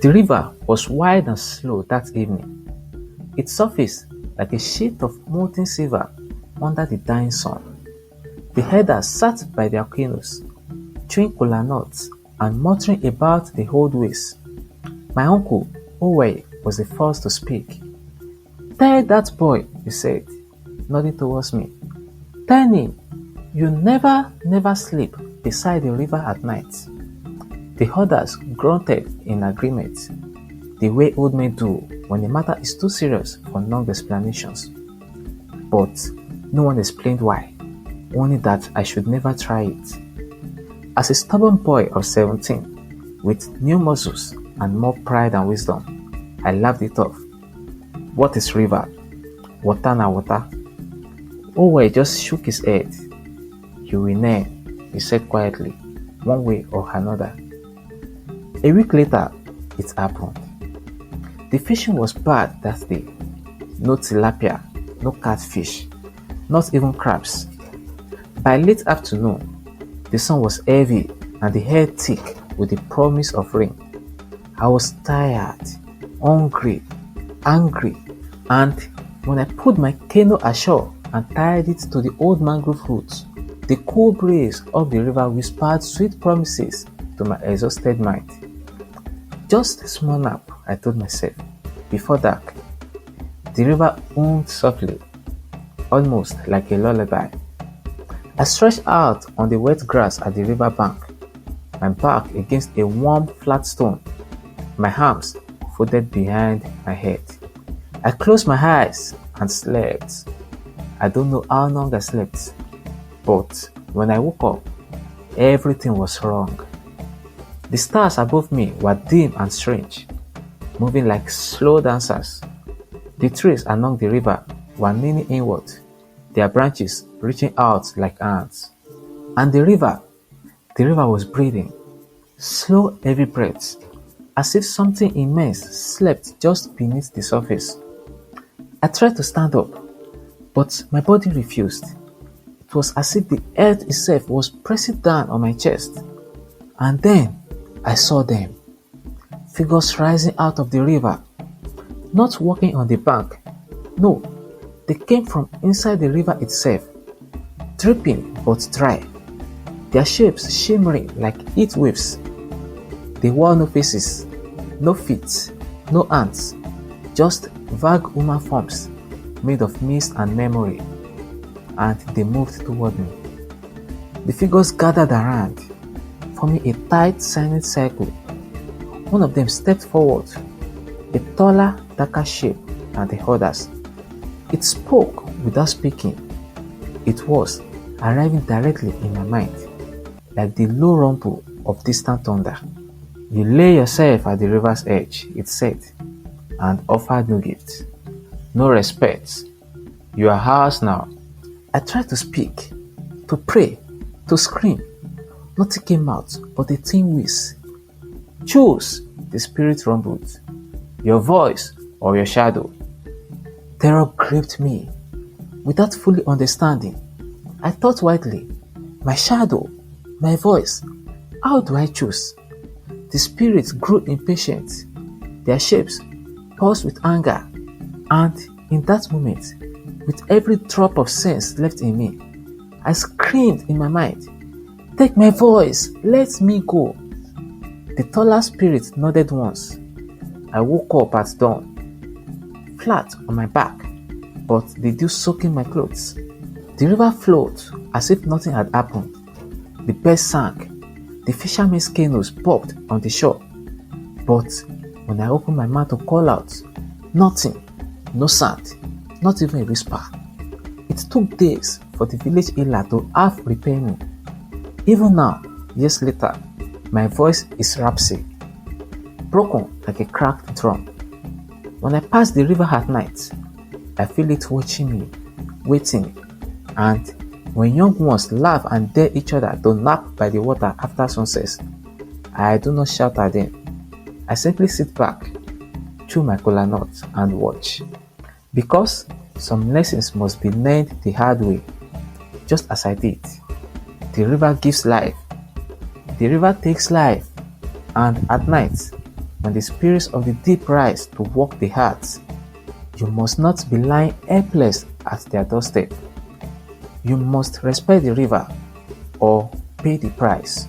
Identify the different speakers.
Speaker 1: The river was wide and slow that evening. It surfaced like a sheet of molten silver under the dying sun. The herders sat by their canoes, chewing kola nuts and muttering about the old ways. My uncle, Owe, was the first to speak. "Tell that boy," he said, nodding towards me. "Tell him you never sleep beside the river at night." The others grunted in agreement, the way old men do when the matter is too serious for long explanations. But no one explained why, only that I should never try it. As a stubborn boy of 17, with new muscles and more pride and wisdom, I laughed it off. "What is river? Water na water." Owe just shook his head. "You will know," he said quietly, "one way or another." A week later, it happened. The fishing was bad that day. No tilapia, no catfish, not even crabs. By late afternoon, the sun was heavy and the air thick with the promise of rain. I was tired, hungry, angry, and when I put my canoe ashore and tied it to the old mangrove roots, the cool breeze of the river whispered sweet promises to my exhausted mind. "Just a small nap," I told myself. Before dark, the river hummed softly, almost like a lullaby. I stretched out on the wet grass at the river bank, my back against a warm flat stone, my arms folded behind my head. I closed my eyes and slept. I don't know how long I slept, but when I woke up, everything was wrong. The stars above me were dim and strange, moving like slow dancers. The trees along the river were leaning inward, their branches reaching out like hands. And the river was breathing, slow heavy breaths, as if something immense slept just beneath the surface. I tried to stand up, but my body refused. It was as if the earth itself was pressing down on my chest. And then I saw them, figures rising out of the river, not walking on the bank. No, they came from inside the river itself, dripping but dry, their shapes shimmering like heat waves. They wore no faces, no feet, no hands, just vague human forms made of mist and memory, and they moved toward me. The figures gathered around, forming a tight, silent circle. One of them stepped forward, a taller, darker shape than the others. It spoke without speaking. It was arriving directly in my mind, like the low rumble of distant thunder. "You lay yourself at the river's edge," it said, and offered no gift, no respect. "You are ours now." I tried to speak, to pray, to scream. Nothing came out but a thin whistle. "Choose," the spirit rumbled, "your voice or your shadow." Terror gripped me. Without fully understanding, I thought wildly, my shadow, my voice, how do I choose? The spirits grew impatient, their shapes pulsed with anger, and in that moment, with every drop of sense left in me, I screamed in my mind, "Take my voice, let me go." The taller spirit nodded once. I woke up at dawn, flat on my back, but the dew soaking my clothes. The river flowed as if nothing had happened. The birds sang, the fishermen's canoes popped on the shore. But when I opened my mouth to call out, nothing, no sound, not even a whisper. It took days for the village healer to half repair me. Even now, years later, my voice is raspy, broken like a cracked drum. When I pass the river at night, I feel it watching me, waiting, and when young ones laugh and dare each other to nap by the water after sunset, I do not shout at them. I simply sit back, chew my kola nut, and watch. Because some lessons must be learned the hard way, just as I did. The river gives life. The river takes life, and at night, When the spirits of the deep rise to walk the hearts, you must not be lying helpless at their doorstep. You must respect the river or pay the price.